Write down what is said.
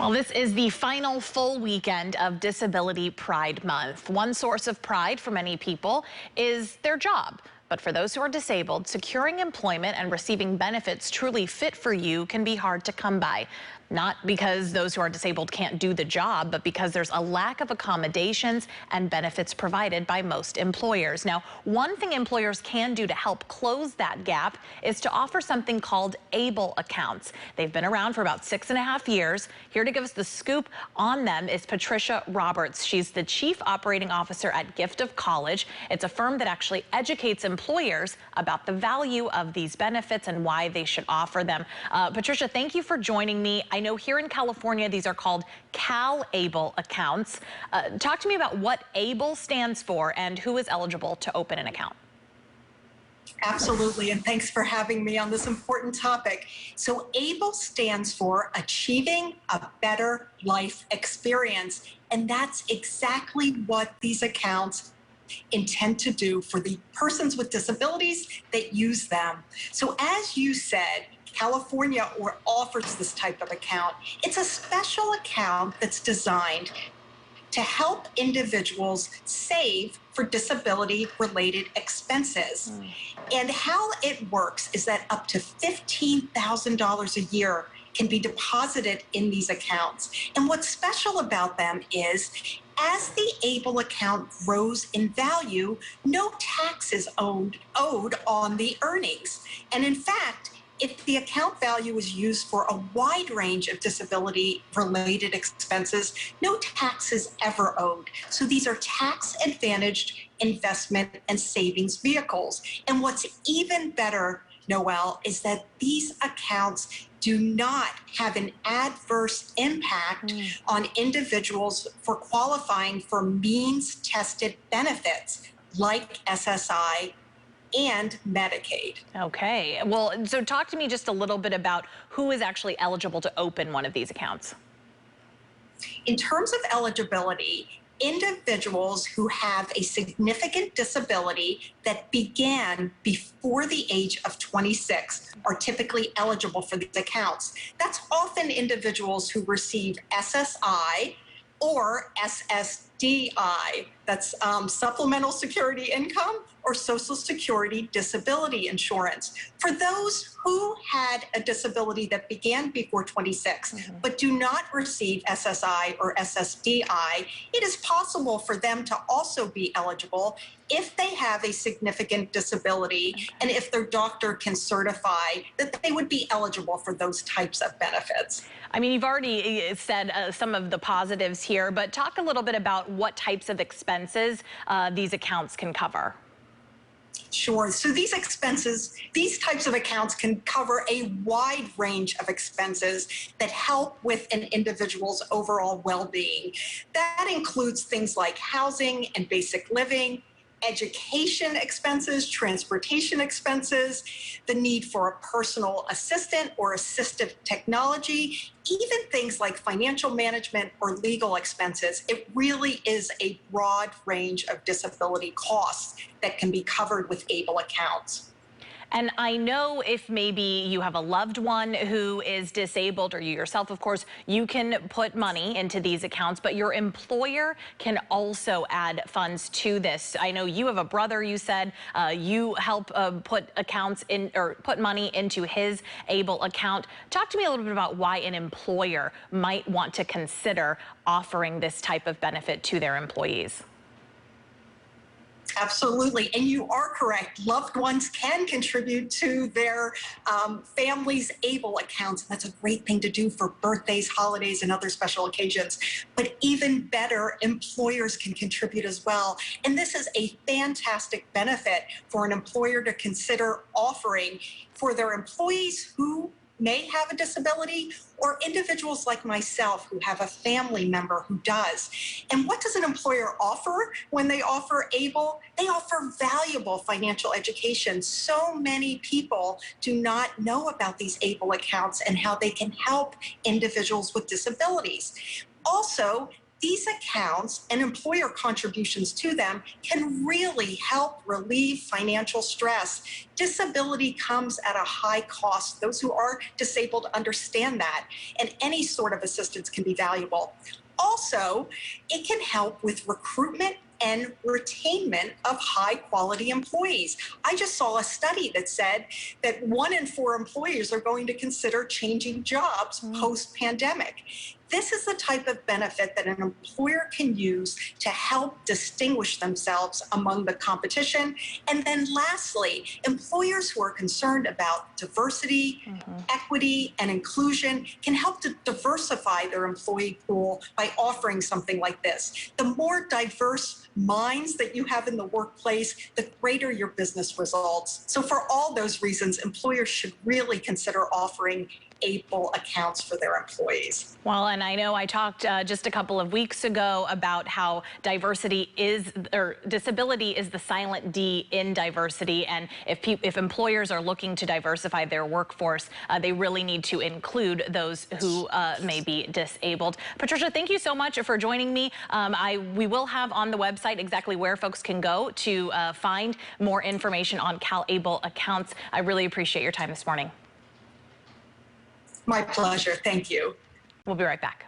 Well, this is the final full weekend of Disability Pride Month. One source of pride for many people is their job. But for those who are disabled, securing employment and receiving benefits truly fit for you can be hard to come by. Not because those who are disabled can't do the job, but because there's a lack of accommodations and benefits provided by most employers. Now, one thing employers can do to help close that gap is to offer something called ABLE accounts. They've been around for about 6.5 years. Here to give us the scoop on them is Patricia Roberts. She's the Chief Operating Officer at Gift of College. It's a firm that actually educates employers about the value of these benefits and why they should offer them. Patricia, thank you for joining me. I know here in California, these are called CalABLE accounts. Talk to me about what ABLE stands for and who is eligible to open an account. Absolutely, and thanks for having me on this important topic. So ABLE stands for Achieving a Better Life Experience, and that's exactly what these accounts intend to do for the persons with disabilities that use them. So as you said, California offers this type of account. It's a special account that's designed to help individuals save for disability-related expenses. And how it works is that up to $15,000 a year can be deposited in these accounts. And what's special about them is, as the ABLE account grows in value, no tax is owed on the earnings. And in fact, if the account value is used for a wide range of disability-related expenses, no tax is ever owed. So these are tax-advantaged investment and savings vehicles. And what's even better, Noel, is that these accounts do not have an adverse impact on individuals for qualifying for means-tested benefits like SSI and Medicaid. Okay, well, so talk to me just a little bit about who is actually eligible to open one of these accounts. In terms of eligibility, individuals who have a significant disability that began before the age of 26 are typically eligible for these accounts. That's often individuals who receive SSI or SSDI, that's supplemental security income or Social Security disability insurance. For those who had a disability that began before 26 but do not receive SSI or SSDI, it is possible for them to also be eligible if they have a significant disability and if their doctor can certify that they would be eligible for those types of benefits. I mean, you've already said some of the positives here, but talk a little bit about what types of expenses these accounts can cover. Sure. So these types of accounts can cover a wide range of expenses that help with an individual's overall well-being. That includes things like housing and basic living, education expenses, transportation expenses, the need for a personal assistant or assistive technology, even things like financial management or legal expenses. It really is a broad range of disability costs that can be covered with ABLE accounts. And I know if maybe you have a loved one who is disabled, or you yourself, of course, you can put money into these accounts, but your employer can also add funds to this. I know you have a brother, you said, you help put accounts in, or put money into his ABLE account. Talk to me a little bit about why an employer might want to consider offering this type of benefit to their employees. Absolutely, and you are correct. Loved ones can contribute to their family's ABLE accounts. That's a great thing to do for birthdays, holidays, and other special occasions. But even better, employers can contribute as well. And this is a fantastic benefit for an employer to consider offering for their employees who may have a disability, or individuals like myself who have a family member who does. And what does an employer offer when they offer ABLE? They offer valuable financial education. So many people do not know about these ABLE accounts and how they can help individuals with disabilities. Also, These accounts and employer contributions to them can really help relieve financial stress. Disability comes at a high cost. Those who are disabled understand that, and any sort of assistance can be valuable. Also, it can help with recruitment and retainment of high quality employees. I just saw a study that said that 1 in 4 employers are going to consider changing jobs post pandemic. This is the type of benefit that an employer can use to help distinguish themselves among the competition. And then lastly, employers who are concerned about diversity, equity, and inclusion can help to diversify their employee pool by offering something like this. The more diverse minds that you have in the workplace, the greater your business results. So for all those reasons, employers should really consider offering ABLE accounts for their employees. Well, and I know I talked just a couple of weeks ago about how disability is the silent D in diversity, and if employers are looking to diversify their workforce, they really need to include those who may be disabled. Patricia, thank you so much for joining me. We will have on the website exactly where folks can go to find more information on CalABLE accounts. I really appreciate your time this morning. My pleasure. Thank you. We'll be right back.